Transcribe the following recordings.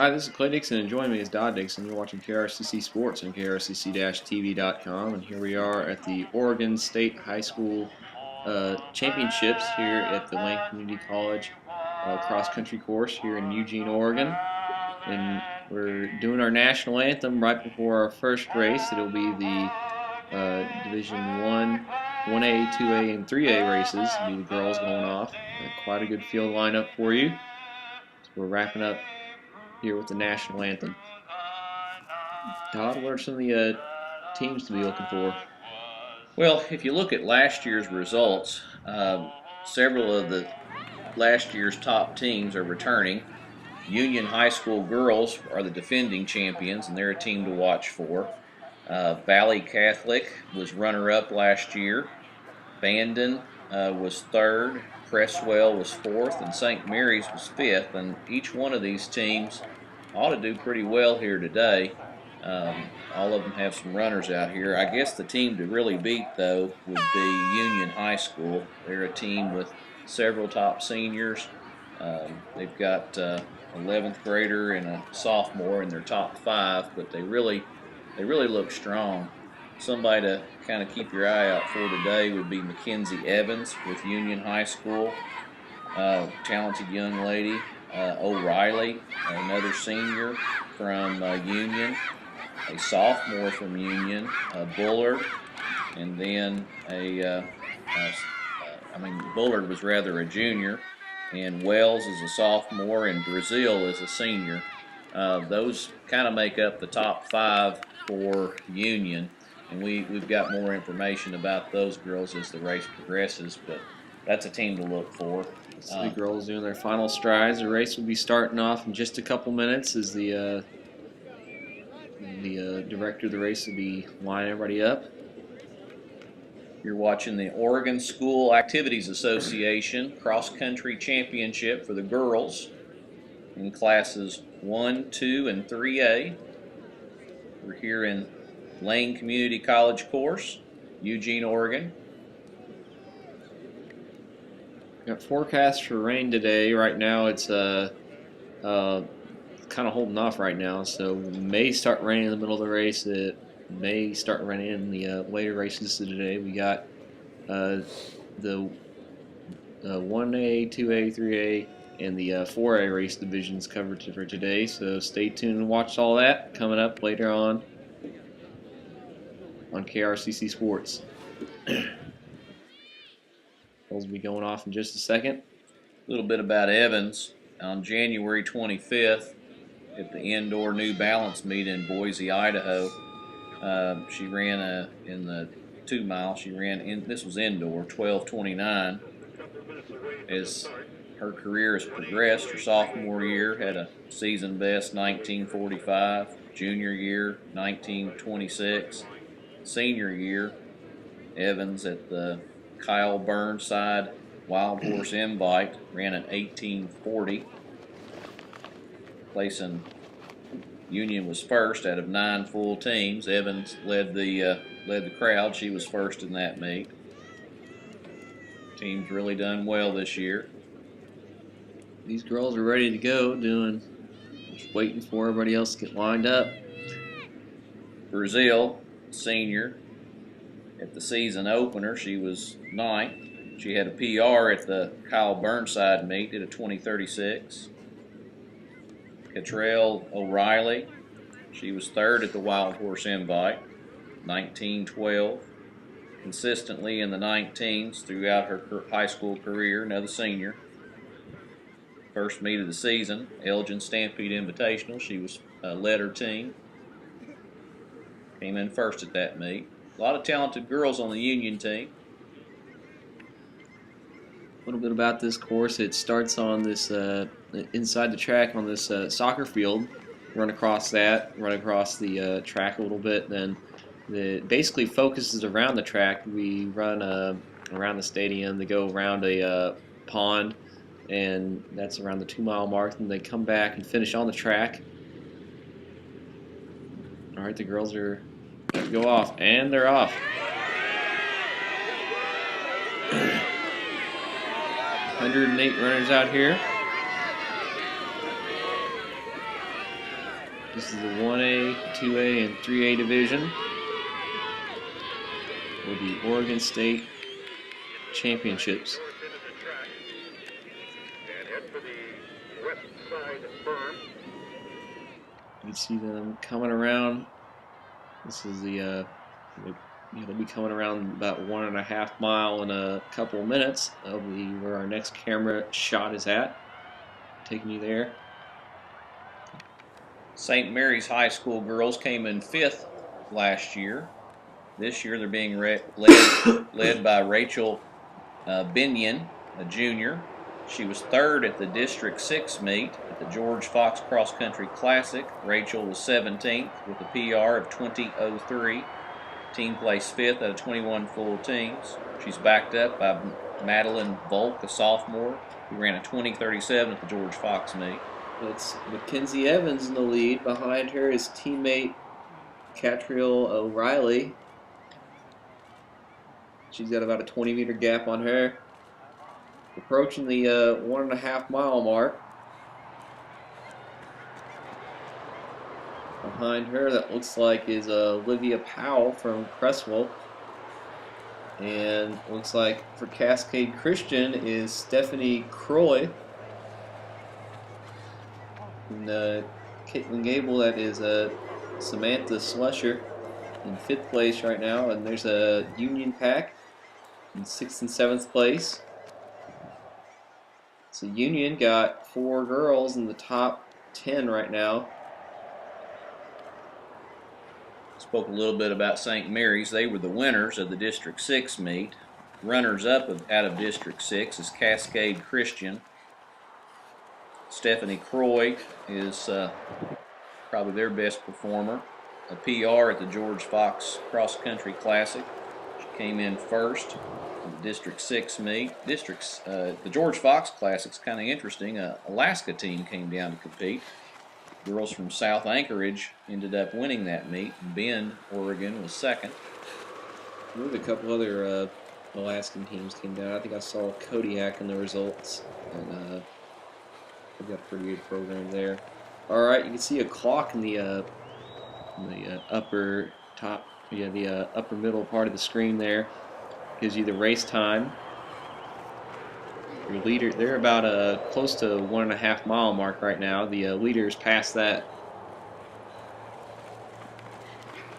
Hi, this is Clay Dixon, and joining me is Dodd Dixon. You're watching KRCC Sports on krcc-tv.com, and here we are at the Oregon State High School Championships here at the Lane Community College cross-country course here in Eugene, Oregon. And we're doing our national anthem right before our first race. It'll be the Division 1A, 2A, and 3A races. It'll be the girls going off. Quite a good field lineup for you. So we're wrapping up here with the national anthem. Todd, what are some of the teams to be looking for? Well, if you look at last year's results, several of the last year's top teams are returning. Union High School girls are the defending champions, and they're a team to watch for. Valley Catholic was runner-up last year. Bandon was third. Cresswell was fourth, and St. Mary's was fifth. And each one of these teams ought to do pretty well here today. All of them have some runners out here. I guess the team to really beat, though, would be Union High School. They're a team with several top seniors. They've got 11th grader and a sophomore in their top five, but they really look strong. Somebody to kind of keep your eye out for today would be Mackenzie Evans with Union High School. Talented young lady. O'Reilly, another senior from Union. A sophomore from Union. Bullard. And then Bullard was rather a junior. And Wells is a sophomore, and Brazil is a senior. Those kind of make up the top five for Union. And we've got more information about those girls as the race progresses, but that's a team to look for. The girls doing their final strides. The race will be starting off in just a couple minutes as the director of the race will be lining everybody up. You're watching the Oregon School Activities Association Cross-Country Championship for the girls in classes 1, 2, and 3A. We're here in Lane Community College course, Eugene, Oregon. Got forecast for rain today. Right now it's kind of holding off right now, so it may start raining in the middle of the race. It may start raining in the later races today. We got the 1A, 2A, 3A, and the 4A race divisions covered for today, so stay tuned and watch all that coming up later on KRCC Sports. Those will be going off in just a second. A little bit about Evans. On January 25th at the indoor New Balance meet in Boise, Idaho, she ran in the 2 mile. She ran this was indoor, 12:29. As her career has progressed, her sophomore year had a season best 19:45. Junior year 19:26. Senior year, Evans at the Kyle Burnside Wild Horse Invite ran an 18:40. Placing Union was first out of 9 full teams. Evans led the crowd. She was first in that meet. Team's really done well this year. These girls are ready to go. Just waiting for everybody else to get lined up. Brazil, senior, at the season opener, she was 9th. She had a PR at the Kyle Burnside meet, did a 20:36. Cottrell O'Reilly, she was 3rd at the Wild Horse Invite, 19:12. Consistently in the 19s throughout her high school career, another senior. First meet of the season, Elgin Stampede Invitational. She was led her team. Came in first at that meet. A lot of talented girls on the Union team. A little bit about this course. It starts on this inside the track on this soccer field. Run across the track a little bit. Then it basically focuses around the track. We run around the stadium. They go around a pond, and that's around the 2 mile mark. And they come back and finish on the track. All right, the girls are going to go off, and they're off. 108 runners out here. This is the 1A, 2A, and 3A division for the Oregon State Championships. You can see them coming around. This is the they'll be coming around about 1.5 miles in a couple of minutes. That'll be where our next camera shot is at, taking you there. St. Mary's High School girls came in 5th last year. This year they're being led by Rachel Binion, a junior. She was 3rd at the District 6 meet at the George Fox Cross Country Classic. Rachel was 17th with a PR of 20.03. Team placed 5th out of 21 full teams. She's backed up by Madeline Volk, a sophomore, who ran a 20.37 at the George Fox meet. It's Mackenzie Evans in the lead. Behind her is teammate Catriel O'Reilly. She's got about a 20-meter gap on her. Approaching the 1.5 mile mark. Behind her, that looks like is Olivia Powell from Cresswell. And looks like for Cascade Christian is Stephanie Croy. And Caitlin Gable, that is Samantha Slusher in 5th place right now. And there's a Union Pack in 6th and 7th place. So Union got 4 girls in the top 10 right now. Spoke a little bit about St. Mary's. They were the winners of the District 6 meet. Runners-up out of District 6 is Cascade Christian. Stephanie Croy is probably their best performer. A PR at the George Fox Cross Country Classic. She came in 1st in the District 6 meet. The George Fox Classic's kind of interesting. Alaska team came down to compete. Girls from South Anchorage ended up winning that meet. Bend, Oregon, was 2nd. I believe a couple other Alaskan teams came down. I think I saw Kodiak in the results, and they've got a pretty good program there. All right, you can see a clock in the upper top, the upper middle part of the screen there. Gives you the race time. Your leader, they're about close to 1.5 mile mark right now. The leaders past that.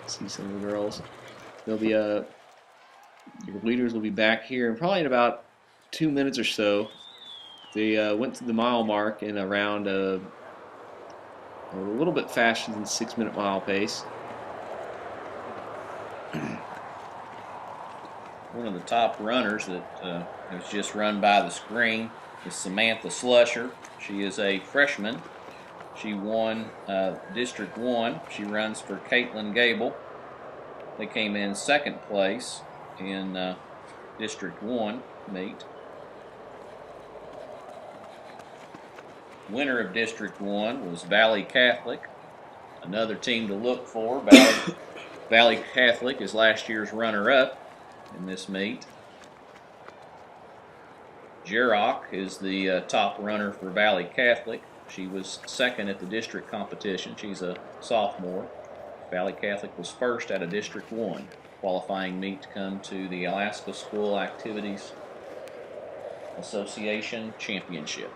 See some of the girls. They'll be your leaders will be back here in probably in about 2 minutes or so. They went to the mile mark in around a little bit faster than 6-minute mile pace. One of the top runners that has just run by the screen is Samantha Slusher. She is a freshman. She won District 1. She runs for Caitlin Gable. They came in 2nd place in District 1 meet. Winner of District 1 was Valley Catholic. Another team to look for. Valley Catholic is last year's runner-up in this meet. Jerock is the top runner for Valley Catholic. She was 2nd at the district competition. She's a sophomore. Valley Catholic was 1st out of District 1. Qualifying meet to come to the Alaska School Activities Association Championship.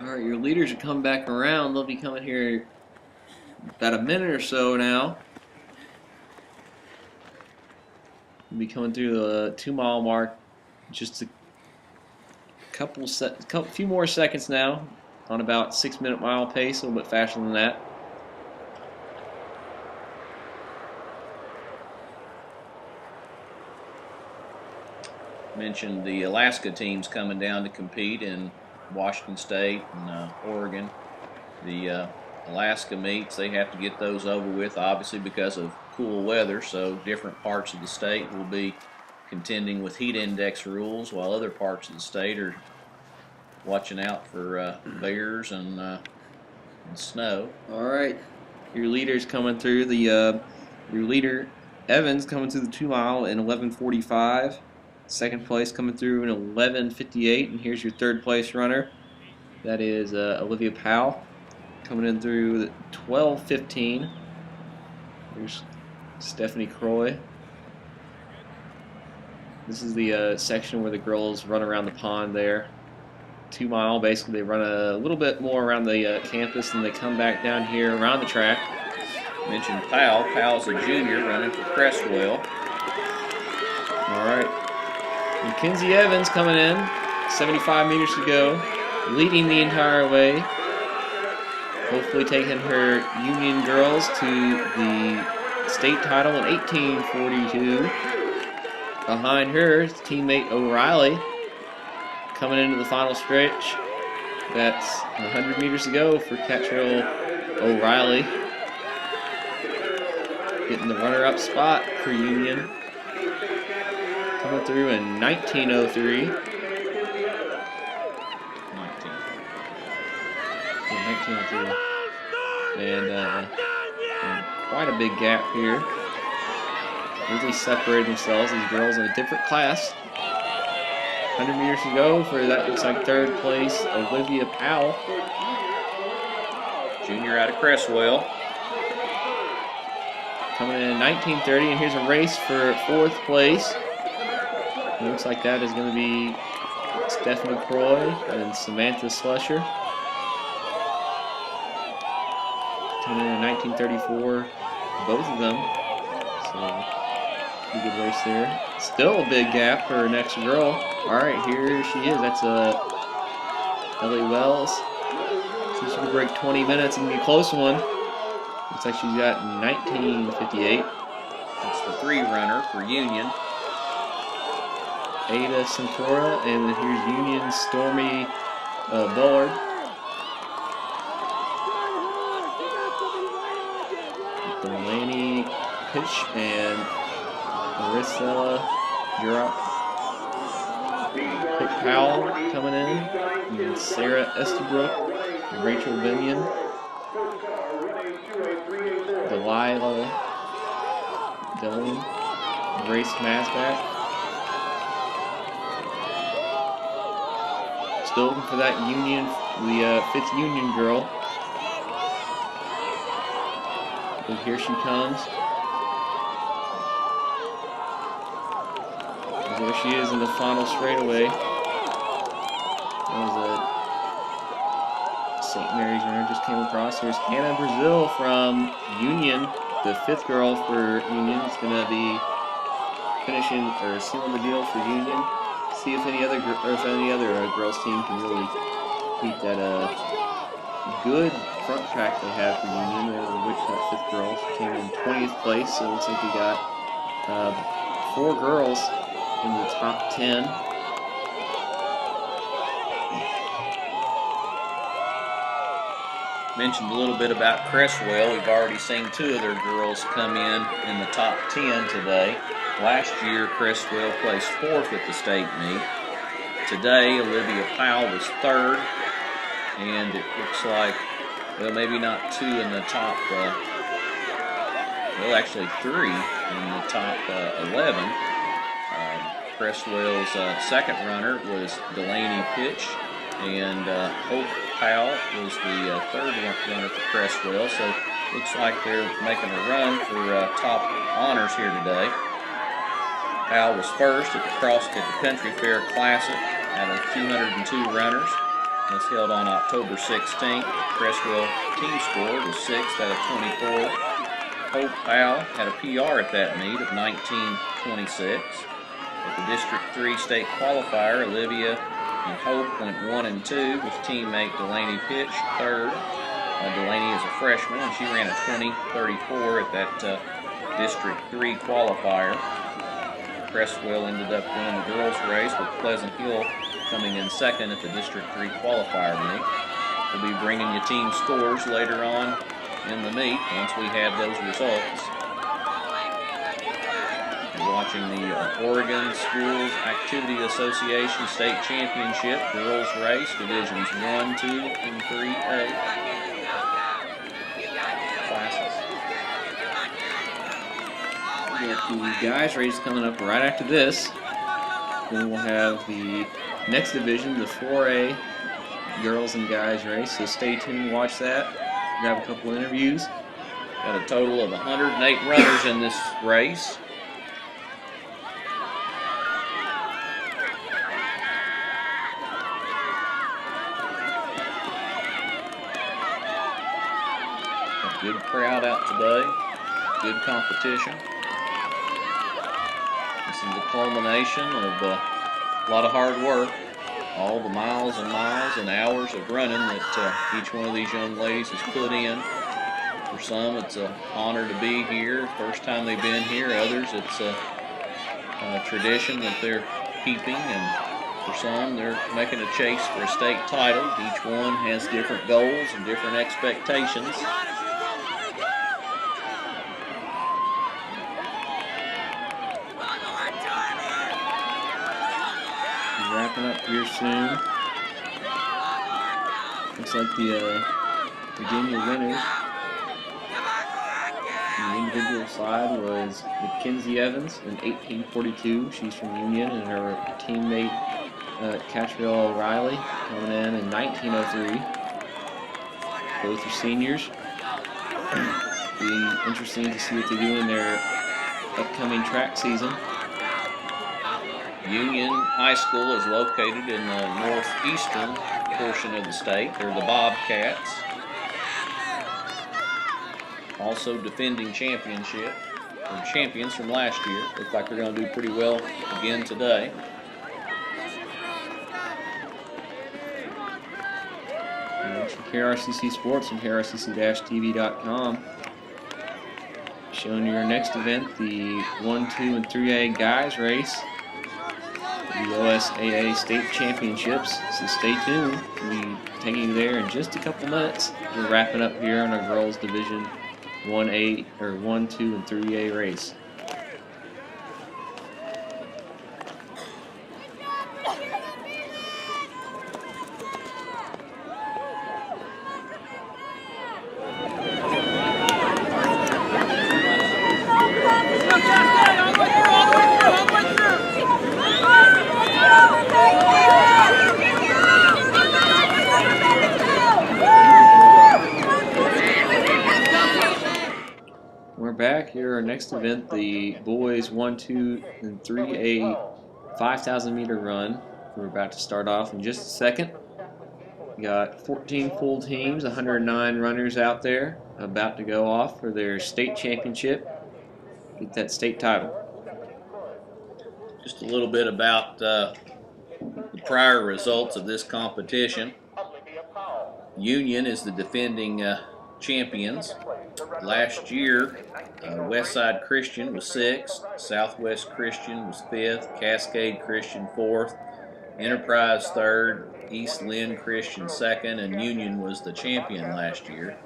All right, your leaders are coming back around. They'll be coming here about a minute or so now. We'll be coming through the 2 mile mark. Just a few more seconds now on about 6-minute mile pace, a little bit faster than that. Mentioned the Alaska teams coming down to compete in Washington State and Oregon. The Alaska meets, they have to get those over with, obviously because of cool weather, so different parts of the state will be contending with heat index rules, while other parts of the state are watching out for bears and snow. All right, your leader's coming through. Your leader Evans coming through the 2 mile in 11:45. 2nd place coming through in 11:58, and here's your 3rd place runner. That is Olivia Powell. coming in through the 12:15. There's Stephanie Croy. This is the section where the girls run around the pond there. 2 mile, basically they run a little bit more around the campus and they come back down here around the track. Mentioned Powell. Powell's a junior running for Cresswell. All right. Mackenzie Evans coming in, 75 meters to go, leading the entire way. Hopefully taking her Union girls to the state title in 1842. Behind her, teammate O'Reilly coming into the final stretch. That's 100 meters to go for Catrell O'Reilly. Getting the runner-up spot for Union. Coming through in 1903. 1903. And quite a big gap here. Really separated themselves, these girls in a different class. 100 meters to go for that looks like third place, Olivia Powell. Junior out of Cresswell. Coming in 1930, and here's a race for fourth place. It looks like that is going to be Stephanie Croy and Samantha Slusher. Coming in 1934, both of them. So, pretty good race there. Still a big gap for her next girl. All right, here she is. That's Ellie Wells. So she can break 20 minutes and be a close one. Looks like she's got 1958. That's the 3 runner for Union. Ada Centora, and then here's Union's Stormy Bullard. Delaney Pitch and Marissa Jurok. Cook Powell coming in. And Sarah Estabrook. Rachel Binion. Delilah Dillon. Grace Masback. Still looking for that Union, the 5th Union girl. And here she comes. And there she is in the final straightaway. That was a St. Mary's runner just came across. Here's Hannah Brazil from Union, the 5th girl for Union. It's going to be finishing or sealing the deal for Union. See if any other girls team can really beat that good front track they have for Union. They're the Wichita 5th girls. Came in 20th place, so it looks like we got 4 girls in the top 10. Mentioned a little bit about Cresswell. We've already seen 2 of their girls come in the top 10 today. Last year, Cresswell placed 4th at the state meet. Today, Olivia Powell was 3rd, and it looks like, well, maybe not 2 in the top, well, actually 3 in the top 11. Cresswell's 2nd runner was Delaney Pitch, and Hope Powell was the 3rd runner for Cresswell, so looks like they're making a run for top honors here today. Powell was 1st at the Crosscut Country Fair Classic out of 202 runners. That's held on October 16th. Cresswell team score was 6th out of 24. Hope Powell had a PR at that meet of 19:26. At the District 3 state qualifier, Olivia and Hope went 1 and 2 with teammate Delaney Pitch 3rd. Delaney is a freshman and she ran a 20:34 at that District 3 qualifier. Cresswell ended up winning the girls' race with Pleasant Hill coming in 2nd at the District 3 qualifier meet. We'll be bringing you team scores later on in the meet once we have those results. You're watching the Oregon Schools Activity Association State Championship Girls Race, Divisions 1, 2, and 3A classes. We got the guys race coming up right after this. Then we'll have the next division, the 4A girls and guys race. So stay tuned, watch that. grab a couple interviews. Got a total of 108 runners in this race. A good crowd out today. Good competition. This is the culmination of a lot of hard work. All the miles and miles and hours of running that each one of these young ladies has put in. For some, it's an honor to be here. First time they've been here. Others, it's a tradition that they're keeping. And for some, they're making a chase for a state title. Each one has different goals and different expectations. Wrapping up here soon. Looks like the Virginia winners. The individual side was Mackenzie Evans in 1842. She's from Union, and her teammate Catchville Riley coming in 1903. Both are seniors. Be interesting to see what they do in their upcoming track season. Union High School is located in the northeastern portion of the state. They're the Bobcats. Also defending championship, or champions from last year. Looks like they're going to do pretty well again today. And for KRCC Sports and KRCC-TV.com. Showing you our next event, the 1, 2, and 3A guys race. The OSAA State Championships, so stay tuned. We'll be taking you there in just a couple minutes. We're wrapping up here on our girls division 1A or 1, 2, and 3A race. We're back here. Our next event, the boys 1, 2, and 3A 5,000 meter run. We're about to start off in just a second. We got 14 full teams, 109 runners out there, about to go off for their state championship. Get that state title. Just a little bit about the prior results of this competition. Union is the defending champions. Last year, Westside Christian was 6th, Southwest Christian was 5th, Cascade Christian 4th, Enterprise 3rd, East Lynn Christian 2nd, and Union was the champion last year.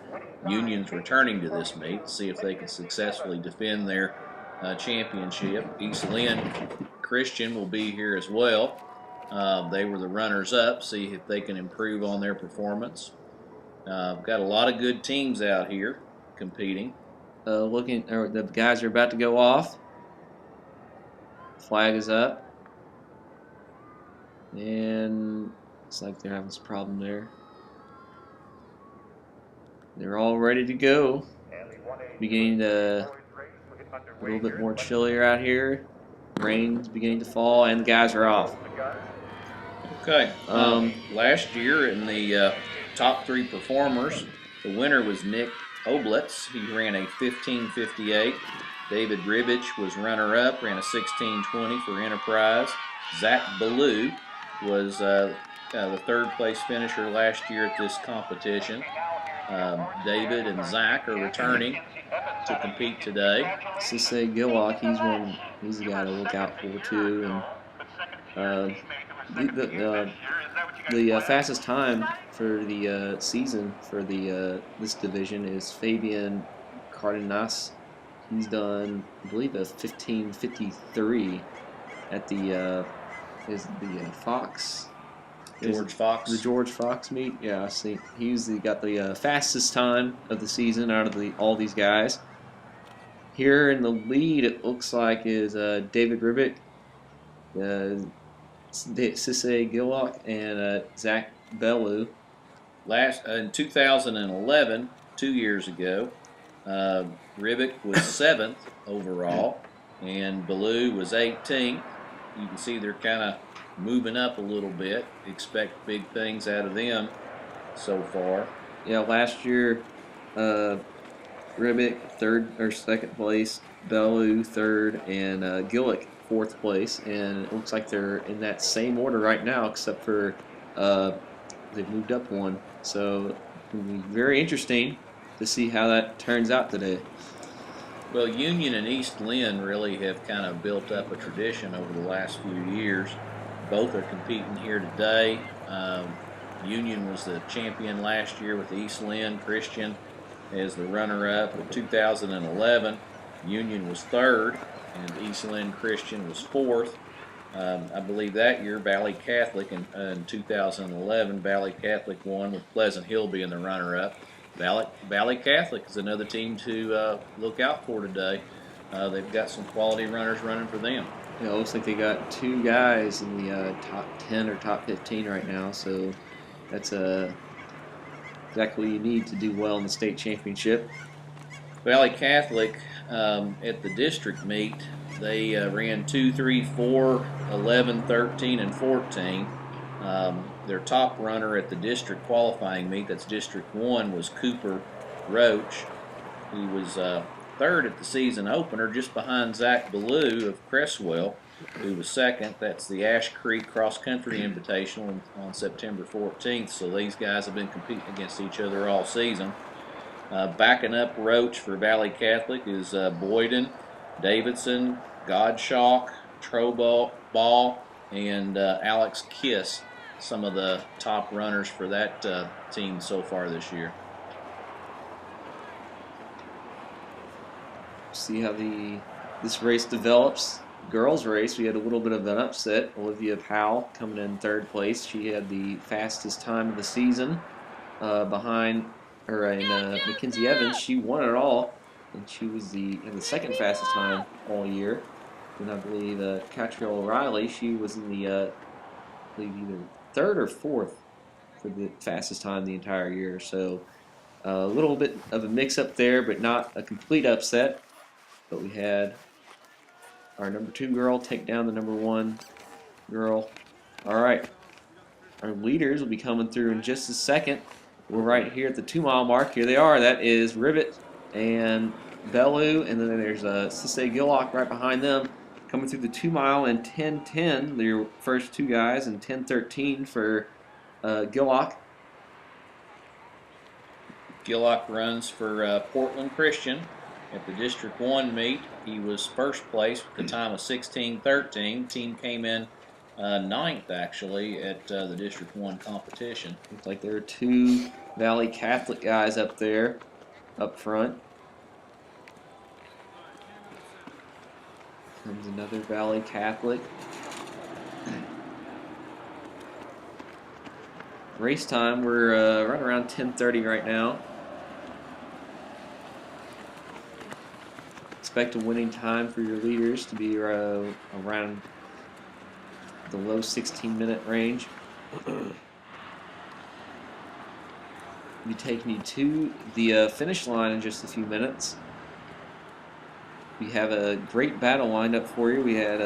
Union's returning to this meet to see if they can successfully defend their championship. East Lynn Christian will be here as well. They were the runners-up, see if they can improve on their performance. Got a lot of good teams out here competing. The guys are about to go off. Flag is up. And looks like they're having some problem there. They're all ready to go. Beginning to a little bit more chillier out here. Rain's beginning to fall, and the guys are off. Okay. Last year in the top 3 performers, the winner was Nick Oblitz. He ran a 15:58. David Ribbich was runner-up, ran a 16:20 for Enterprise. Zach Ballou was the 3rd place finisher last year at this competition. David and Zach are returning to compete today. Sisse Gillock, he's the guy to look out for too. And the fastest time for the season for the this division is Fabian Cardenas. He's done, I believe, a 15:53 at the Fox. George Fox. The George Fox meet. Yeah, I see. He's got the fastest time of the season out of all these guys. Here in the lead, it looks like is David Ribbit, Sisse Gillock, and Zach Ballou. In 2011, 2 years ago. Ribic was 7th overall, and Ballou was 18th. You can see they're kind of moving up a little bit. Expect big things out of them so far. Yeah, last year, Ribic third or second place, Bellou third, and Gillick fourth place. And it looks like they're in that same order right now, except for they've moved up one. So it'll be very interesting to see how that turns out today. Well, Union and East Lynn really have kind of built up a tradition over the last few years. Both are competing here today. Union was the champion last year with East Lynn Christian as the runner-up. In 2011, Union was third, and East Lynn Christian was fourth. I believe that year Valley Catholic in 2011, Valley Catholic won with Pleasant Hill being the runner-up. Valley Catholic is another team to look out for today. They've got some quality runners running for them. Yeah, it looks like they got 2 guys in the top 10 or top 15 right now, so that's exactly what you need to do well in the state championship. Valley Catholic at the district meet, they ran 2, 3, 4, 11, 13, and 14. Their top runner at the district qualifying meet, that's District 1, was Cooper Roach, who was third at the season opener, just behind Zach Ballou of Cresswell, who was second. That's the Ash Creek Cross Country Invitational on September 14th, so these guys have been competing against each other all season. Backing up Roach for Valley Catholic is Boyden, Davidson, Godshock, Troball, and Alex Kiss, some of the top runners for that team so far this year. See how this race develops. Girls race, we had a little bit of an upset. Olivia Powell coming in third place. She had the fastest time of the season behind her and Mackenzie Evans. She won it all, and she was the second fastest time all year. And I believe Catriel O'Reilly, she was in the I believe either third or fourth for the fastest time the entire year. So a little bit of a mix-up there, but not a complete upset. But we had our number 2 girl take down the number 1 girl. All right, our leaders will be coming through in just a second. We're right here at the 2-mile mark. Here they are. That is Rivet and Bellou, and then there's Sisay Gillock right behind them, coming through the 2-mile in 10:10. Their first 2 guys, and 10:13 for Gillock. Gillock runs for Portland Christian. At the District 1 meet, he was first place with a time of 16:13. Team came in 9th, actually, at the District 1 competition. Looks like there are 2 Valley Catholic guys up there, up front. Comes another Valley Catholic. Race time, we're right around 10:30 right now. Expect a winning time for your leaders to be around the low 16-minute range. Be taking you to the finish line in just a few minutes. We have a great battle lined up for you. We had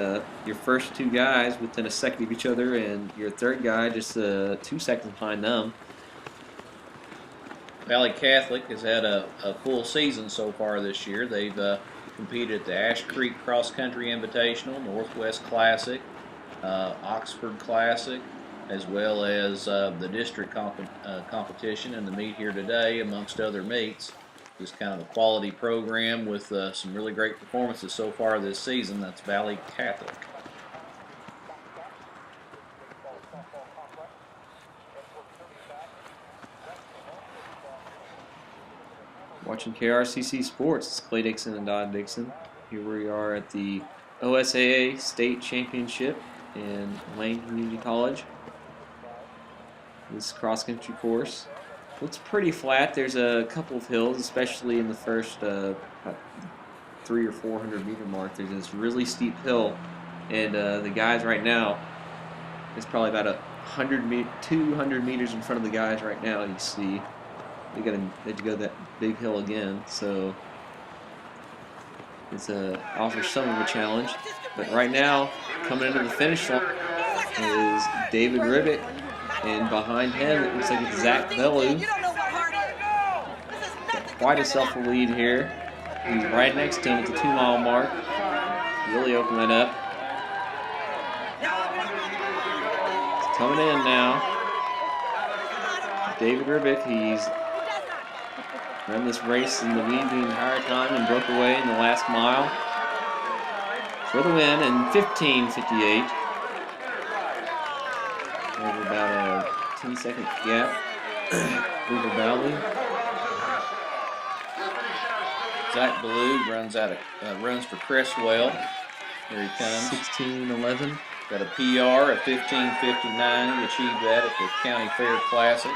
your first 2 guys within a second of each other, and your third guy just 2 seconds behind them. Valley Catholic has had a full season so far this year. They've competed at the Ash Creek Cross Country Invitational, Northwest Classic, Oxford Classic, as well as the district competition and the meet here today, amongst other meets. Just kind of a quality program with some really great performances so far this season. That's Valley Catholic. Watching KRCC Sports, it's Clay Dixon and Don Dixon. Here we are at the OSAA State Championship in Lane Community College. This cross-country course looks pretty flat. There's a couple of hills, especially in the first 300 or 400 meter mark. There's this really steep hill, and the guys right now, it's probably about 200 meters in front of the guys right now. You see they had to go that big hill again, so it's offers some of a challenge. But right now, coming into the finish line is David Ribick, and behind him it looks like it's Zach Bellew. Quite a self lead here. He's right next to him at the 2-mile mark. Really open that up. It's coming in now. David Ribick, he's run this race in the lead the entire time and broke away in the last mile for the win in 15:58. Over about a 10-second gap over Bally. Zach Bellew runs for Cresswell. Here he comes. 16:11. Got a PR of 15:59. He achieved that at the County Fair Classic.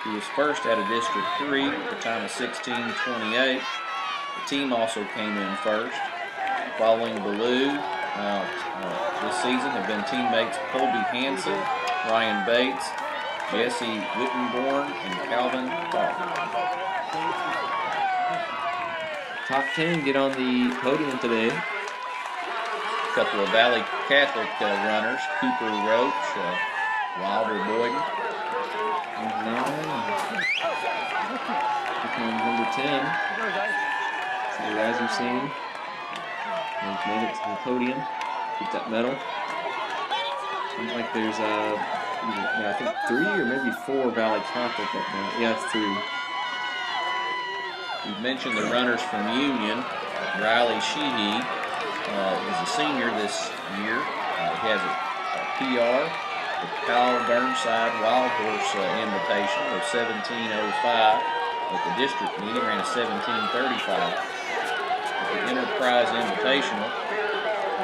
He was first out of District 3 at the time of 16:28. The team also came in first. Following Bellew this season have been teammates Colby Hansen, Ryan Bates, Jesse Wittenborn, and Calvin Clark. Top 10 get on the podium today. A couple of Valley Catholic runners, Cooper Roach, Wilder Boyden. Here comes number 10. So the guys you've seen. They've made it to the podium. Get that medal. Seems like there's I think 3 or maybe 4 Valley Catholic up there. Yeah, it's 3. You mentioned the runners from Union. Riley Sheehy is a senior this year. He has a PR, the Kyle Burnside Wild Horse Invitational of 17:05. At the district meeting, ran a 17:35. At the Enterprise Invitational,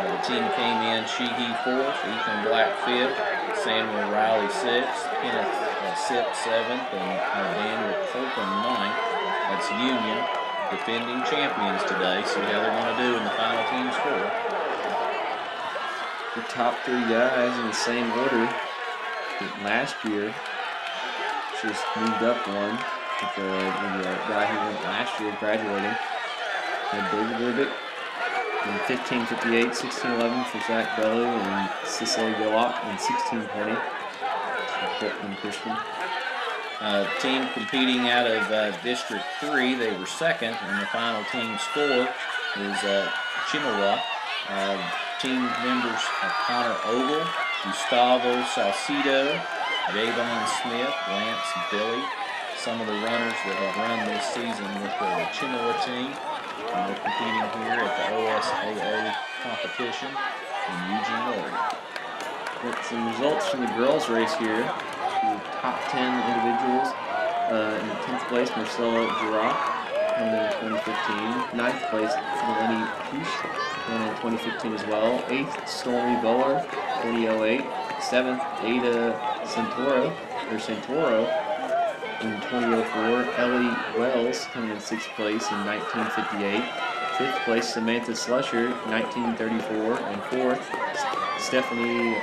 the team came in Sheehy 4th, Ethan Black 5th, Samuel Riley 6th, Kenneth Sipp 7th, and Daniel Colton 9th. That's Union, defending champions today. See how they're going to do in the final team score. The top 3 guys in the same order that last year just moved up one. With the guy who went last year graduating. And David Ribick in 15:58, 16:11 for Zach Bellew, and Cicely Gillot in 16:20 for Portland Christian. Team competing out of District 3, they were second, and the final team score is Chinook. Team members are Connor Ogle, Gustavo Salcido, Javon Smith, Lance Billy. Some of the runners that have run this season with the Chinook team, and they're competing here at the OSAA competition in Eugene, Oregon. Got some results from the girls' race here. The top 10 individuals. In 10th place, Marcella Giroux, coming in 2015. 9th place, Melanie Peach, coming in 2015 as well. 8th, Stormy Bower, 2008. 7th, Ada Santoro, in 2004. Ellie Wells, coming in 6th place in 1958. 5th place, Samantha Slusher, 1934. And 4th, Stephanie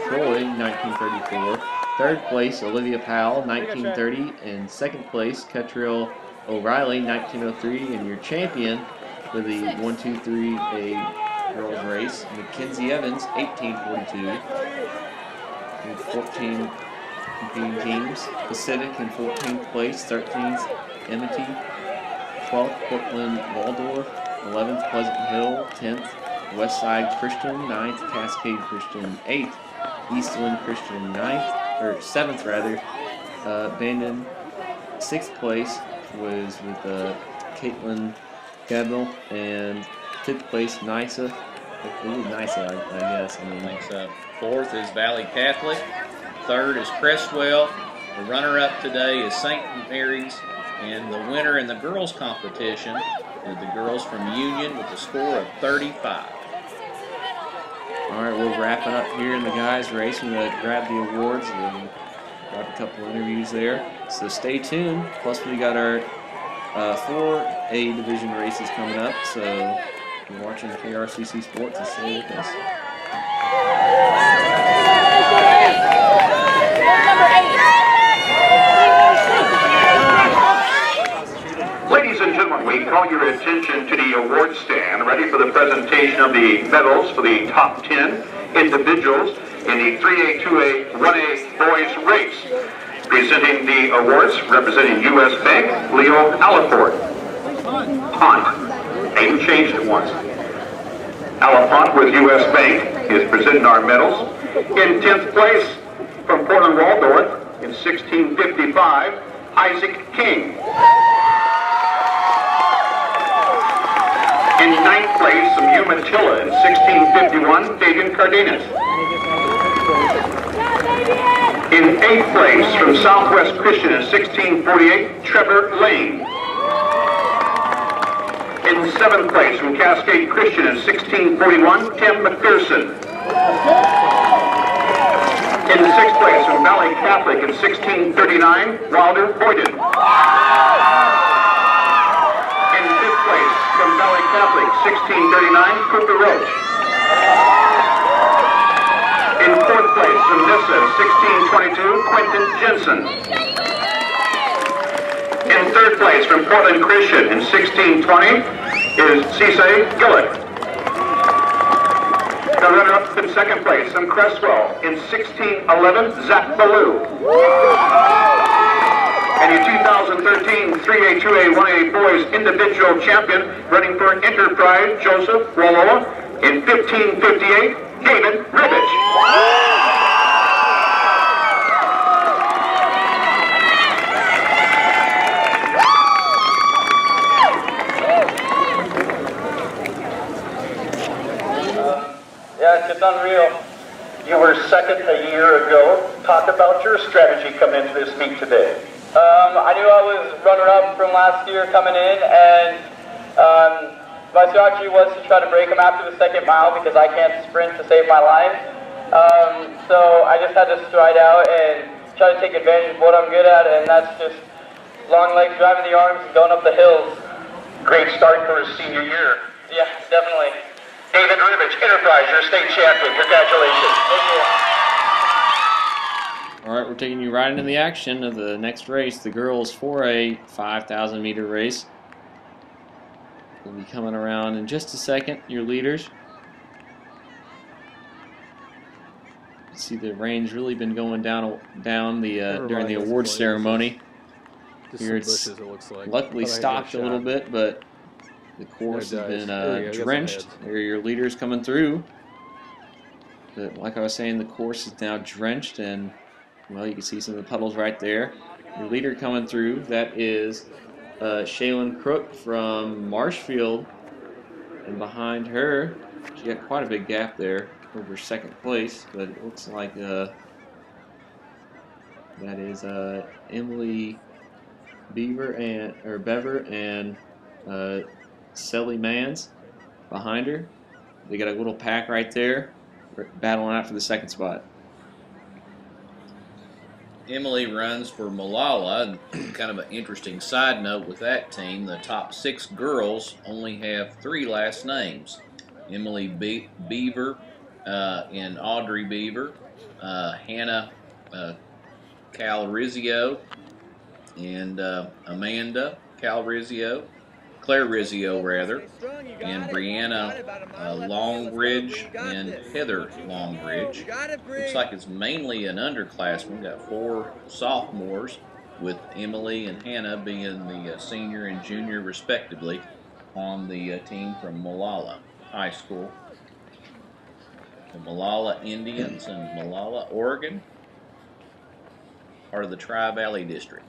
Troy, 1934. 3rd place, Olivia Powell, 1930. And 2nd place, Catriel O'Reilly, 1903. And your champion for the 1-2-3A girls race, Mackenzie Evans, 1842. With 14 competing teams. Pacific in 14th place, 13th Amity, 12th Portland Waldorf, 11th Pleasant Hill, 10th Westside Christian, 9th Cascade Christian, 8th Eastland Christian, 7th rather. Bandon, 6th place was with Caitlin Gabriel, and 5th place NISA. NISA, I guess. Fourth is Valley Catholic. 3rd is Cresswell. The runner-up today is St. Mary's, and the winner in the girls' competition is the girls from Union with a score of 35. All right, we're wrapping up here in the guys' race. We're going to grab the awards and grab a couple of interviews there. So stay tuned. Plus, we got our 4A division races coming up. So if you're watching KRCC Sports, and stay with us. Number 8. attention to the award stand, ready for the presentation of the medals for the top 10 individuals in the 3A, 2A, 1A boys race. Presenting the awards, representing U.S. Bank, Leo Alaport. Hunt. Name changed it once. Alapont with U.S. Bank is presenting our medals. In 10th place, from Portland Waldorf in 1655, Isaac King. In 9th place, from Umatilla in 1651, Fabian Cardenas. In 8th place, from Southwest Christian in 1648, Trevor Lane. In 7th place, from Cascade Christian in 1641, Tim McPherson. In 6th place, from Valley Catholic in 1639, Wilder Boyden. In 5th place, from Valley Catholic, 1639, Cooper Roach. In 4th place, from Nissa, 1622, Quentin Jensen. In 3rd place, from Portland Christian in 1620, is Cisse Gillick. The runner-up in 2nd place, from Cresswell in 1611, Zach Ballou. And your 2013 3A, 2A, 1A boys individual champion, running for Enterprise, Joseph Wallowa in 1558, David Ribbich. Yeah, it's just unreal. You were second a year ago. Talk about your strategy coming into this meet today. I knew I was runner-up from last year coming in, and my strategy was to try to break him after the 2nd mile because I can't sprint to save my life. So I just had to stride out and try to take advantage of what I'm good at, and that's just long legs, driving the arms, and going up the hills. Great start for his senior year. Yeah, definitely. David Ribbich, Enterprise, your state champion. Congratulations. Thank you. All right, we're taking you right into the action of the next race, the girls 4A 5,000 meter race. We'll be coming around in just a second. Your leaders. See the rain's really been going down during the awards ceremony. Here it's bushes, it looks like. luckily stopped a little bit, but the course has been drenched. There are your leaders coming through. But like I was saying, the course is now drenched, and well, you can see some of the puddles right there. Your leader coming through, that is Shaylin Crook from Marshfield. And behind her, she got quite a big gap there over 2nd place, but it looks like that is Emily Beaver and Sally Mans behind her. They got a little pack right there, battling out for the 2nd spot. Emily runs for Molalla. Kind of an interesting side note with that team, the top 6 girls only have 3 last names. Emily Beaver and Audrey Beaver, Hannah Calrizzio, and Amanda Calrizzio, Claire Rizzio rather, and Brianna Longridge and Heather Longridge. Looks like it's mainly an underclassman. We've got 4 sophomores, with Emily and Hannah being the senior and junior respectively on the team from Molalla High School. The Molalla Indians in Molalla, Oregon, part of the Tri-Valley District.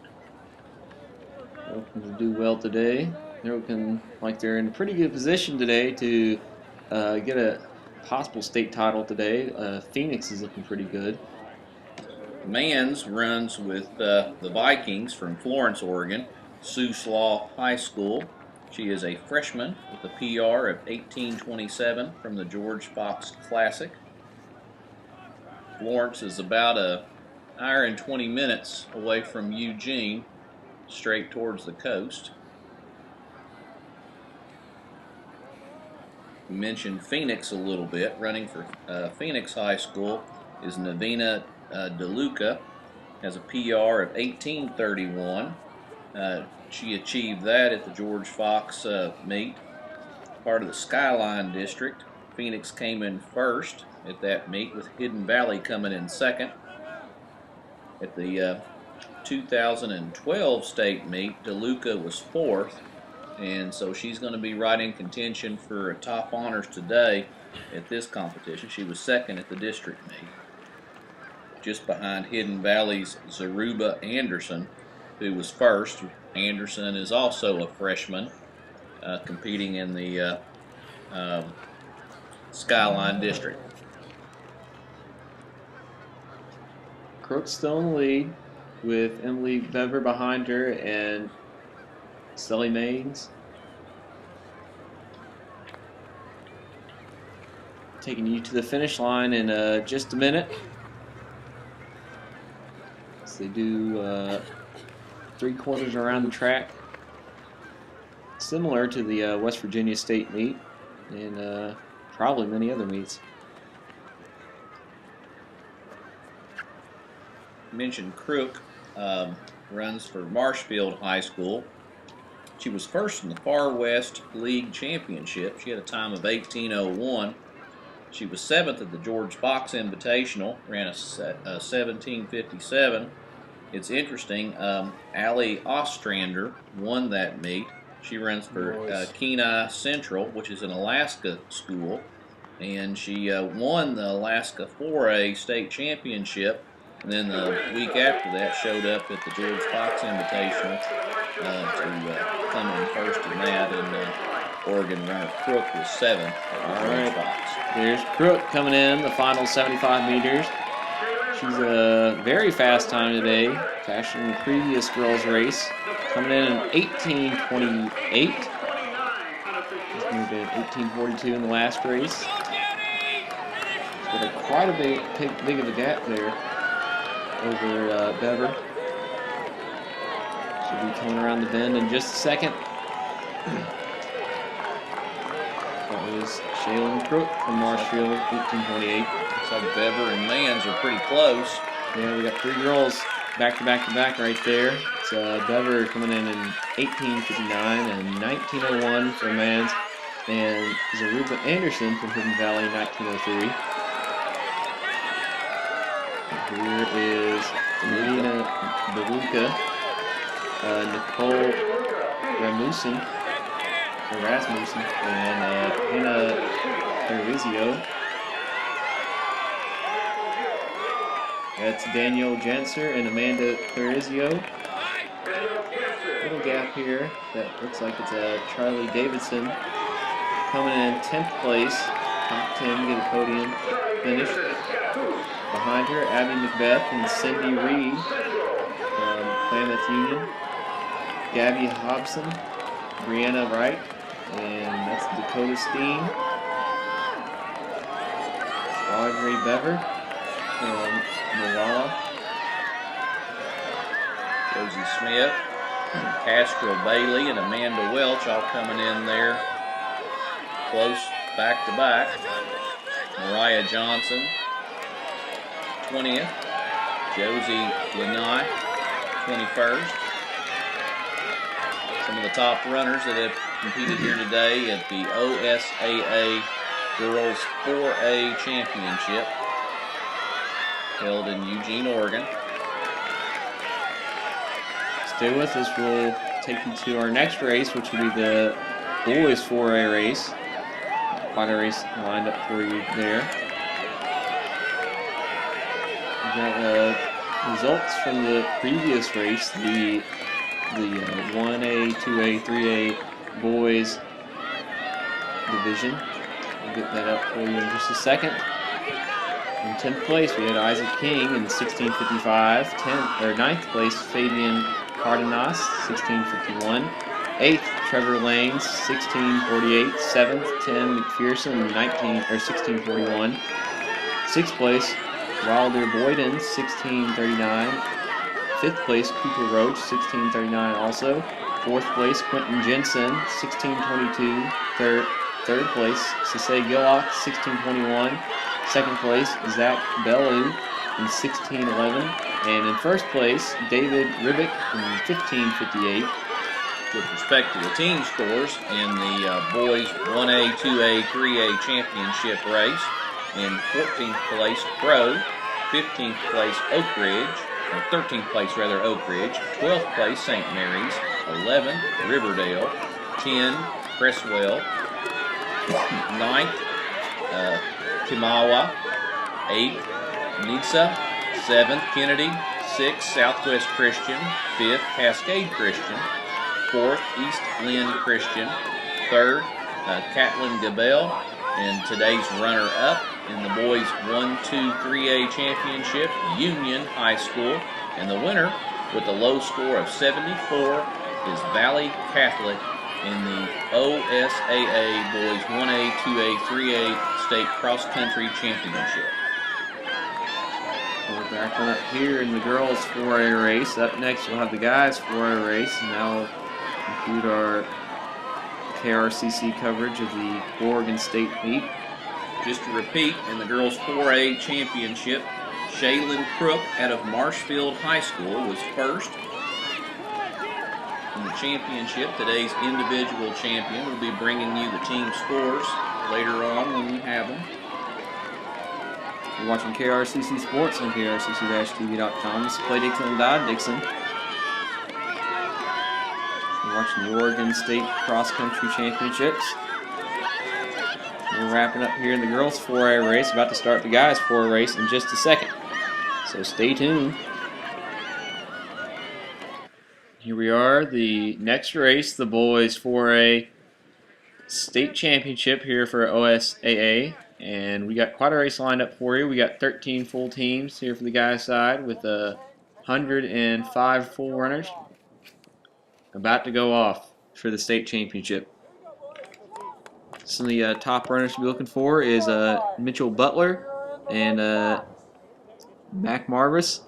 Looking to do well today. They're looking like they're in a pretty good position today to get a possible state title today. Phoenix is looking pretty good. Mans runs with the Vikings from Florence, Oregon, Sioux Slaw High School. She is a freshman with a PR of 18:27 from the George Fox Classic. Florence is about an hour and 20 minutes away from Eugene, straight towards the coast. We mentioned Phoenix a little bit. Running for Phoenix High School is Navina DeLuca, has a PR of 18:31. She achieved that at the George Fox meet, part of the Skyline District. Phoenix came in first at that meet, with Hidden Valley coming in second. At the 2012 state meet, DeLuca was fourth, and so she's going to be right in contention for top honors today at this competition. She was second at the district meet, just behind Hidden Valley's Zaruba Anderson, who was first. Anderson is also a freshman, competing in the Skyline District. Crook still in the lead, with Emily Bever behind her and Sully Maines. Taking you to the finish line in just a minute. So they do 3 quarters around the track, similar to the West Virginia State meet and probably many other meets. Mentioned Crook runs for Marshfield High School. She was first in the Far West League Championship. She had a time of 18:01. She was 7th at the George Fox Invitational, ran a 17:57. It's interesting, Allie Ostrander won that meet. She runs for Kenai Central, which is an Alaska school, and she won the Alaska 4A state championship. And then the week after that, showed up at the George Fox Invitational to come in first in that, and Oregon runner Crook was 7th at the George Fox. There's Crook coming in the final 75 meters. She's a very fast time today, faster than the previous girls' race. Coming in 18:28. She's moved in 18:42 in the last race. She's got quite a big of a gap there over Bever. She'll be coming around the bend in just a second. That was Shaylin Crook from Marshfield, 18:28. Looks like Bever and Mans are pretty close. Yeah, we got 3 girls back to back to back right there. It's Bever coming in 18:59 and 19:01 for Mans, and Zaruba Anderson from Hidden Valley, 19:03. Here is Marina DeLuca, Nicole Rasmussen, and Hannah Terrizio. That's Danielle Jenser and Amanda Terrizio. Little gap here that looks like it's Charlie Davidson coming in 10th place, top 10, get a podium finish. Behind her, Abby Macbeth and Cindy Reed from Klamath Union. Gabby Hobson, Brianna Wright, and that's Dakota Steen. Audrey Bever from Malala. Josie Smith, Castro Bailey, and Amanda Welch all coming in there close back to back. Mariah Johnson, 20th. Josie Lanai, 21st. Some of the top runners that have competed here today at the OSAA Girls 4A Championship held in Eugene, Oregon. Stay with us. We'll take you to our next race, which will be the boys 4A race. Quite a race lined up for you there. We got results from the previous race, the 1A, 2A, 3A boys division. We'll get that up for you in just a second. In 10th place, we had Isaac King in 16:55. 9th place, Fabian Cardenas, 16:51. 8th, Trevor Lanes, 16:48. 7th, Tim McPherson, 16:41. 6th place, Wilder Boyden, 16:39. 5th place, Cooper Roach, 16:39 also. 4th place, Quentin Jensen, 16:22. Third place, Sase Gillock, 16:21. 2nd place, Zach Bellew in 16:11. And in first place, David Ribick in 15:58. With respect to the team scores in the boys 1A, 2A, 3A championship race, in 14th place, Crow, 15th place, Oak Ridge, or 13th place rather, Oak Ridge, 12th place, St. Mary's, 11th, Riverdale, 10, Cresswell, 9th, Timawa, 8th, Nisa, 7th, Kennedy, 6th, Southwest Christian, 5th, Cascade Christian, 4th, East Lynn Christian, 3rd, Catlin Gabel, and today's runner-up in the boys 1-2 3A championship, Union High School, and the winner with a low score of 74 is Valley Catholic in the OSAA boys 1A, 2A, 3A state cross-country championship. We're back up here in the girls 4A race. Up next, we'll have the guys 4A race, and now we'll include our KRCC coverage of the Oregon State meet. Just to repeat, in the girls 4A championship, Shaylin Crook out of Marshfield High School was first. In the championship, today's individual champion will be bringing you the team scores later on when we have them. You're watching KRCC Sports on KRCC-TV.com. This is Clay Dixon and Dodd Dixon. You're watching the Oregon State Cross Country Championships. We're wrapping up here in the girls 4A race. About to start the guys 4A race in just a second. So stay tuned. Here we are, the next race, the boys 4A state championship here for OSAA. And we got quite a race lined up for you. We got 13 full teams here for the guys' side with 105 full runners about to go off for the state championship. Some of the top runners to be looking for is Mitchell Butler and Mac Marvis.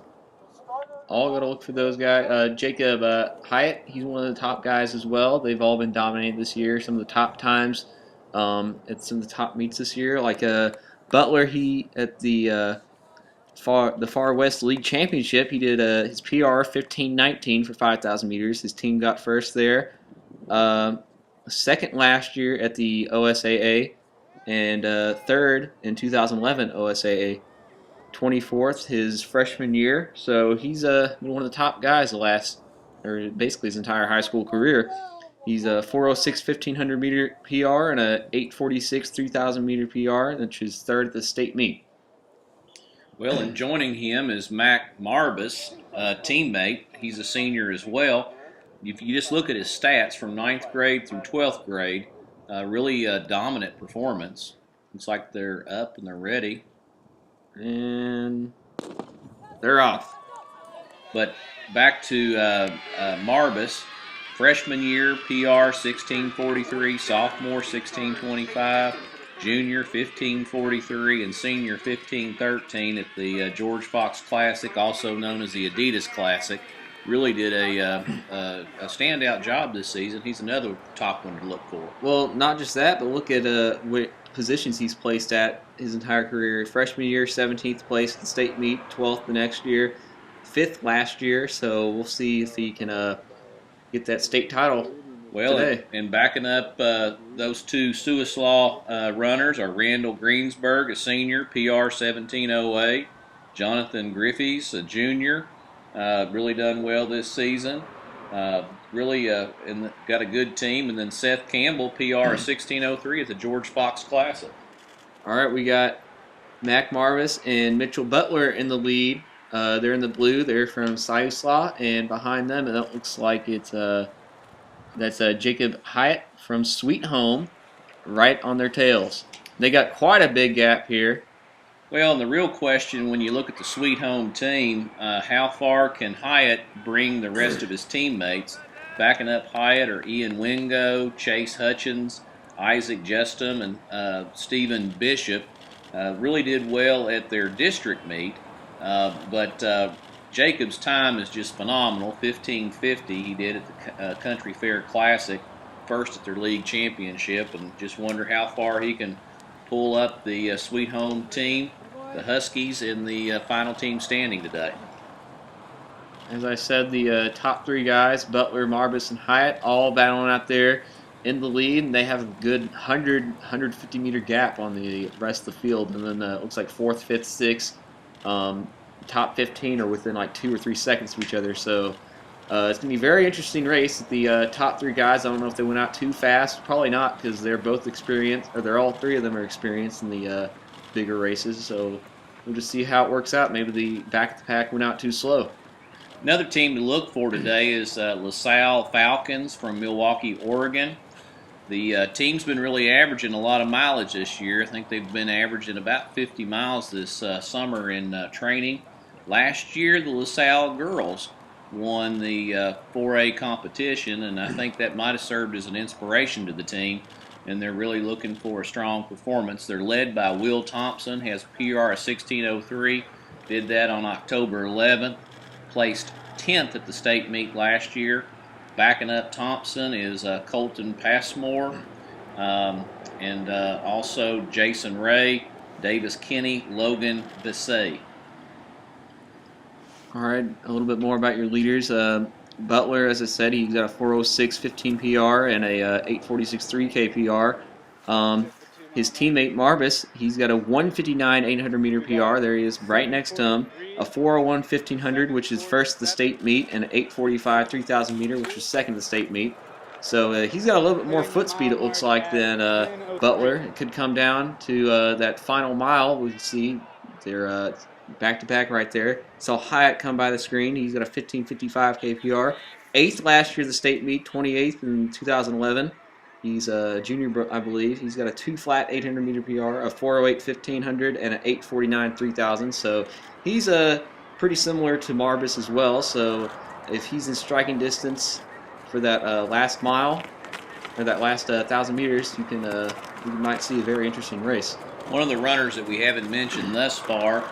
All got to look for those guys. Jacob Hyatt, he's one of the top guys as well. They've all been dominated this year. Some of the top times at some of the top meets this year. Like Butler, he at the Far West League Championship, he did his PR 15:19 for 5,000 meters. His team got first there. Second last year at the OSAA, and third in 2011 OSAA. 24th his freshman year, so he's been one of the top guys basically his entire high school career. He's a 4:06 1500 meter PR and a 8:46 3000 meter PR, which is third at the state meet. Well, and joining him is Mac Marvis, a teammate. He's a senior as well. If you just look at his stats from 9th grade through 12th grade, really a dominant performance. Looks like they're up and they're ready. And they're off. But back to Marvis, freshman year PR 16:43, sophomore 16:25, junior 15:43, and senior 15:13 at the George Fox Classic, also known as the Adidas Classic. Really did a standout job this season. He's another top one to look for. Well, not just that, but look at what positions he's placed at his entire career. Freshman year, 17th place at the state meet, 12th the next year, 5th last year. So we'll see if he can get that state title today. And backing up those two Suislaw runners are Randall Greensburg, a senior, PR 17:08. Jonathan Griffiths, a junior, really done well this season. Really got a good team. And then Seth Campbell, PR 16:03 at the George Fox Classic. All right, we got Mac Marvis and Mitchell Butler in the lead. They're in the blue. They're from Siuslaw, and behind them, it looks like that's Jacob Hyatt from Sweet Home, right on their tails. They got quite a big gap here. Well, and the real question when you look at the Sweet Home team, how far can Hyatt bring the rest of his teammates? Backing up Hyatt are Ian Wingo, Chase Hutchins, Isaac Justum, and Stephen Bishop. Really did well at their district meet, but Jacob's time is just phenomenal, 15:50 he did at the Country Fair Classic, first at their league championship, and just wonder how far he can pull up the Sweet Home team, the Huskies, in the final team standing today. as I said, the top three guys, Butler, Marbus, and Hyatt, all battling out there in the lead. And they have a good 150 meter gap on the rest of the field. And then it looks like 4th, 5th, 6th, top 15 are within like 2 or 3 seconds of each other. So it's going to be a very interesting race. The top three guys, I don't know if they went out too fast. Probably not, because they're both experienced, or they're all three of them are experienced in the bigger races. So we'll just see how it works out. Maybe the back of the pack went out too slow. Another team to look for today is LaSalle Falcons from Milwaukee, Oregon. The team's been really averaging a lot of mileage this year. I think they've been averaging about 50 miles this summer in training. Last year, the LaSalle girls won the 4A competition, and I think that might have served as an inspiration to the team, and they're really looking for a strong performance. They're led by Will Thompson, has a PR of 16:03, did that on October 11th. Placed 10th at the state meet last year. Backing up Thompson is Colton Passmore, and also Jason Ray, Davis Kinney, Logan Bissay. All right, a little bit more about your leaders. Butler, as I said, he's got a 4:06.15 PR and a 8:46.3 PR. His teammate Marbus, he's got a 1:59.800 meter PR. There he is, right next to him. A 4:01.1500, which is first at the state meet, and an 8:45 3,000 meter, which is second at the state meet. So he's got a little bit more foot speed, it looks like, than Butler. It could come down to that final mile. We can see they're back-to-back right there. Saw Hyatt come by the screen. He's got a 15:55 PR. 8th last year at the state meet, 28th in 2011. He's a junior, I believe. He's got a 2-flat 800 meter PR, a 4:08.1500, and an 8:49 3,000. So he's pretty similar to Marbus as well. So if he's in striking distance for that last mile, or that last 1,000 meters, you might see a very interesting race. One of the runners that we haven't mentioned thus far,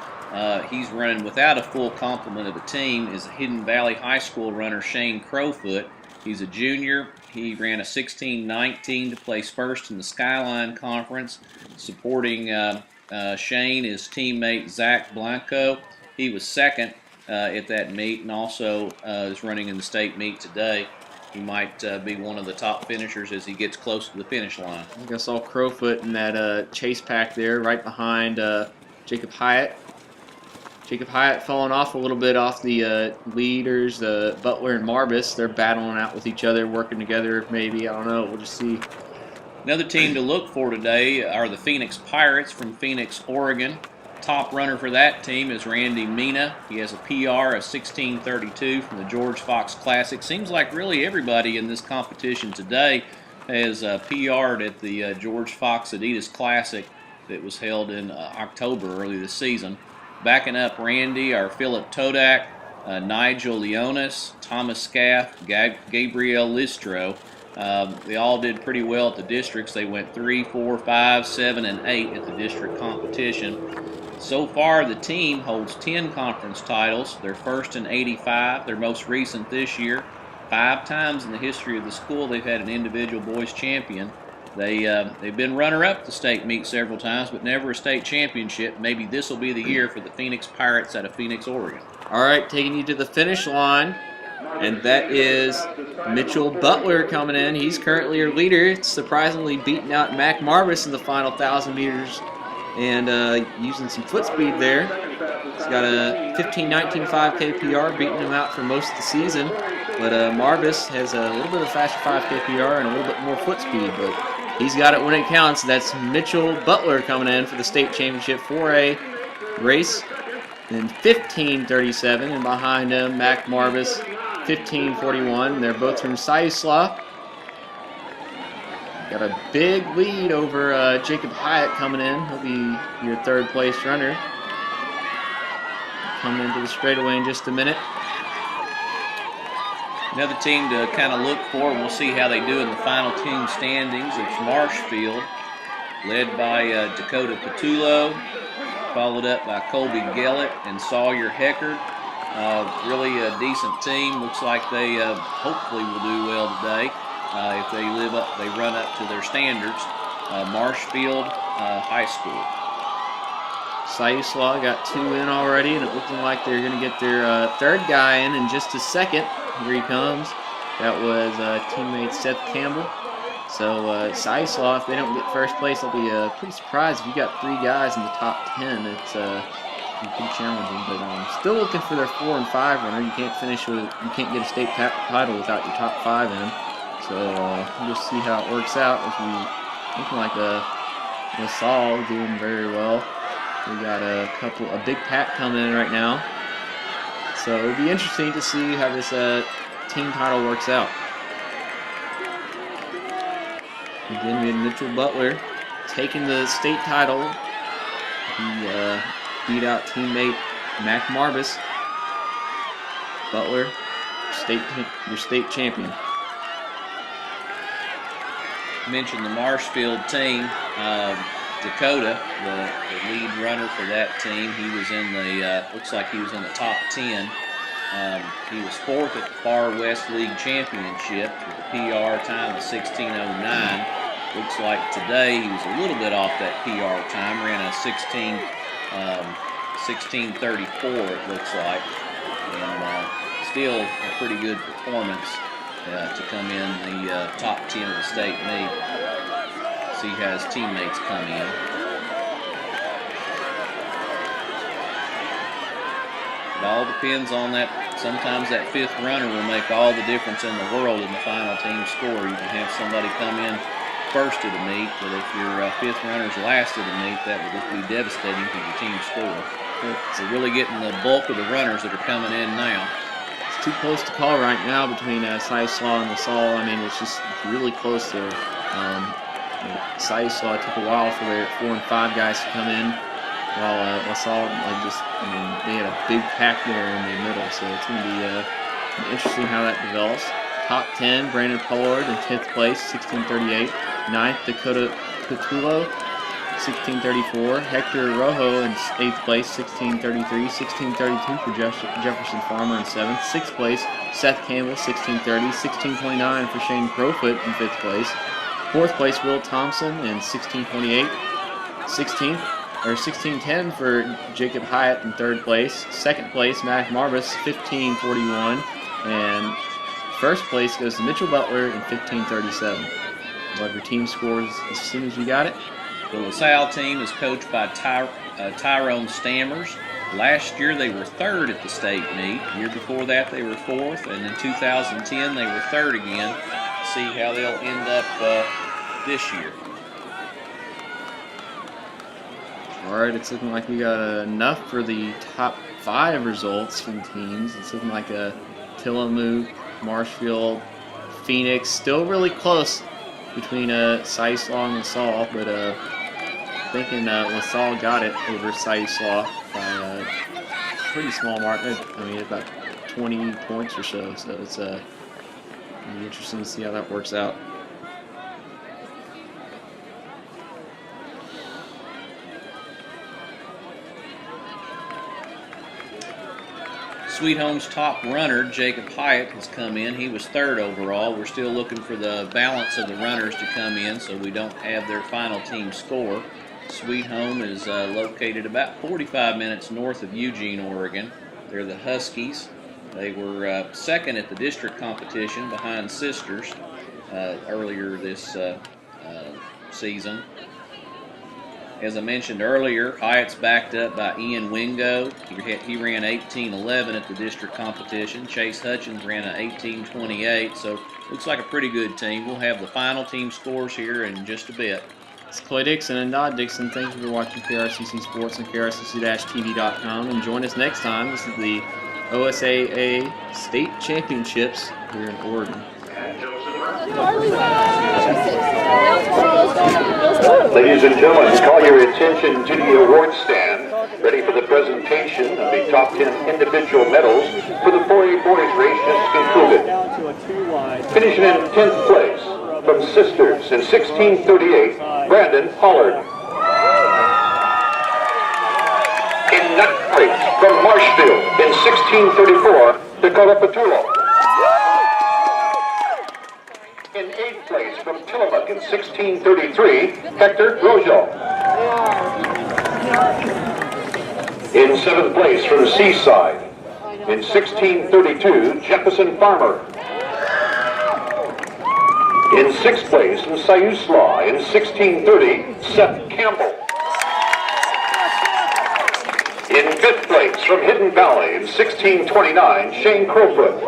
he's running without a full complement of the team, is Hidden Valley High School runner Shane Crowfoot. He's a junior. He ran a 16:19 to place first in the Skyline Conference. Supporting Shane is teammate Zach Blanco. He was second at that meet, and also is running in the state meet today. He might be one of the top finishers as he gets close to the finish line. I think I saw Crowfoot in that chase pack there, right behind Jacob Hyatt. Jacob Hyatt falling off a little bit off the leaders, Butler and Marbus. They're battling out with each other, working together maybe. I don't know. We'll just see. Another team to look for today are the Phoenix Pirates from Phoenix, Oregon. Top runner for that team is Randy Mina. He has a PR of 16:32 from the George Fox Classic. Seems like really everybody in this competition today has PR'd at the George Fox Adidas Classic that was held in October early this season. Backing up Randy are Philip Todak, Nigel Leonis, Thomas Scaff, Gabriel Listro. They all did pretty well at the districts. They went 3, 4, 5, 7, and 8 at the district competition. So far, the team holds 10 conference titles. They're first in 85, their most recent this year. 5 times in the history of the school, they've had an individual boys champion. They've been runner-up at the state meet several times, but never a state championship. Maybe this will be the year for the Phoenix Pirates out of Phoenix, Oregon. All right, taking you to the finish line, and that is Mitchell Butler coming in. He's currently your leader, surprisingly beating out Mac Marbus in the final 1,000 meters and using some foot speed there. He's got a 15:19.5 PR, beating him out for most of the season. But Marbus has a little bit of faster 5K PR and a little bit more foot speed, but he's got it when it counts. That's Mitchell Butler coming in for the state championship 4A race in 15:37, and behind him, Mac Marbus, 15:41. They're both from Siuslaw. Got a big lead over Jacob Hyatt coming in. He'll be your third place runner. Coming into the straightaway in just a minute. Another team to kind of look for, and we'll see how they do in the final team standings. It's Marshfield, led by Dakota Patullo, followed up by Colby Gellett and Sawyer Heckard. Really a decent team. Looks like they hopefully will do well today if they run up to their standards. Marshfield High School. Saislaw got 2 in already, and it looking like they're going to get their third guy in just a second. Here he comes. That was teammate Seth Campbell. So Saislaw, if they don't get first place, I'll be pretty surprised. If you got 3 guys in the top 10, it's pretty challenging. But still looking for their 4 and 5 runner. You can't get a state title without your top 5 in. So we'll just see how it works out. Looking like LaSalle doing very well. We got a big pack coming in right now. So it'll be interesting to see how this team title works out. Again, we had Mitchell Butler taking the state title. He beat out teammate Mac Marbus. Butler, your state champion. Mentioned the Marshfield team. Dakota, the lead runner for that team, he was in the, looks like he was in the top 10. He was 4th at the Far West League Championship with a PR time of 16:09. Looks like today he was a little bit off that PR time, ran a 16:34 it looks like, and still a pretty good performance to come in the top 10 of the state meet. See how his teammates come in. It all depends on that. Sometimes that 5th runner will make all the difference in the world in the final team score. You can have somebody come in first of the meet, but if your 5th runner's last of the meet, that would just be devastating to your team score. So really getting the bulk of the runners that are coming in now. It's too close to call right now between Saislaw and LaSalle. I mean, it's just really close there. Saislaw took a while for their 4 and 5 guys to come in, while LaSalle, they had a big pack there in the middle, so it's going to be interesting how that develops. Top 10, Brandon Pollard in 10th place, 16:38. 9th, Dakota Catulo, 16:34. Hector Rojo in 8th place, 16:33. 16:32 for Jefferson Farmer in 7th. 6th place, Seth Campbell, 16:30. 16:29 for Shane Crowfoot in 5th place. 4th place, Will Thompson in 16:28. 16:10 for Jacob Hyatt in 3rd place. 2nd place, Mac Marbus, 15:41. And 1st place goes to Mitchell Butler in 15:37. We'll have your team scores as soon as you got it. The LaSalle team is coached by Tyrone Stammers. Last year they were 3rd at the state meet. The year before that they were 4th, and in 2010 they were 3rd again. See how they'll end up this year. All right, it's looking like we got enough for the top 5 results from teams. It's looking like Tillamook, Marshfield, Phoenix, still really close between Saislaw and LaSalle, but thinking LaSalle got it over Saislaw by a pretty small margin. I mean, about 20 points or so. So it's it'll be interesting to see how that works out. Sweet Home's top runner, Jacob Hyatt, has come in. He was 3rd overall. We're still looking for the balance of the runners to come in so we don't have their final team score. Sweet Home is located about 45 minutes north of Eugene, Oregon. They're the Huskies. They were 2nd at the district competition behind Sisters earlier this season. As I mentioned earlier, Hyatt's backed up by Ian Wingo. He ran 18:11 at the district competition. Chase Hutchins ran an 18:28, so looks like a pretty good team. We'll have the final team scores here in just a bit. It's Clay Dixon and Dodd Dixon. Thank you for watching KRCC Sports and KRCC-TV.com. And join us next time. This is the OSAA State Championships here in Oregon. Ladies and gentlemen, call your attention to the award stand, ready for the presentation of the top 10 individual medals for the 4A boys race just concluded. Finishing in 10th place from Sisters in 16:38, Brandon Pollard. In 9th place from Marshfield in 16:34, Dakota Petullo. In 8th place from Tillamook in 16:33, Hector Rojo. In 7th place from Seaside, in 16:32, Jefferson Farmer. In 6th place from Siuslaw, in 16:30, Seth Campbell. In 5th place from Hidden Valley, in 16:29, Shane Crowfoot.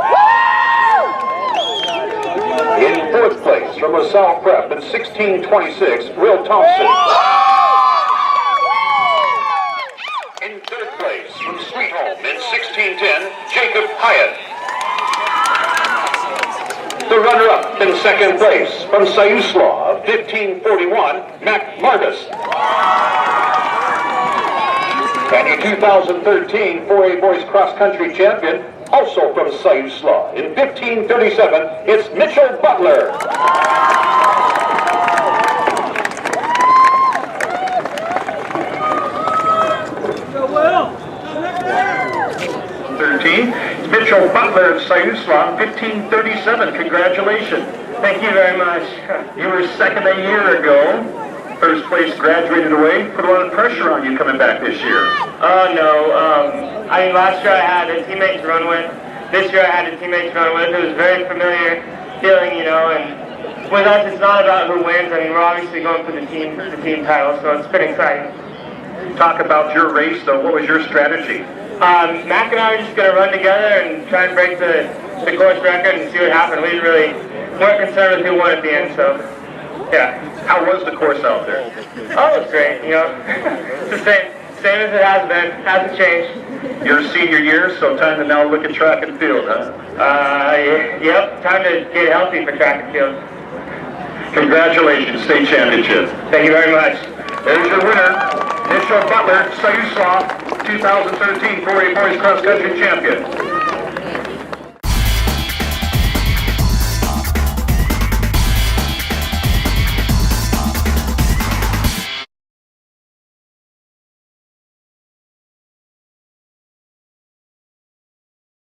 In 4th place from LaSalle Prep, in 16:26, Will Thompson. In 3rd place from Sweet Home, in 16:10, Jacob Hyatt. The runner-up in 2nd place from Siuslaw, 15:41, Mac Margus. And your 2013 4A Boys Cross Country Champion, also from Siuslaw, in 15:37, it's Mitchell Butler. 13, Mitchell Butler of Siuslaw, 15:37. Congratulations. Thank you very much. You were second a year ago. First place graduated away. Put a lot of pressure on you coming back this year. Oh no, I mean last year I had a teammate to run with. This year I had a teammate to run with. It was a very familiar feeling, you know, and with us it's not about who wins. I mean we're obviously going for the team title, so it's pretty exciting. Talk about your race though. What was your strategy? Mac and I are just going to run together and try and break the course record and see what happened. We really weren't concerned with who won at the end, so yeah. How was the course out there? Oh, it was great, you know. It's the same as it has been. Hasn't changed. Your senior year, so time to now look at track and field, huh? Yep, time to get healthy for track and field. Congratulations, state championship. Thank you very much. There's your winner, Mitchell Butler, Siuslaw, 2013 4A Boys Cross Country Champion.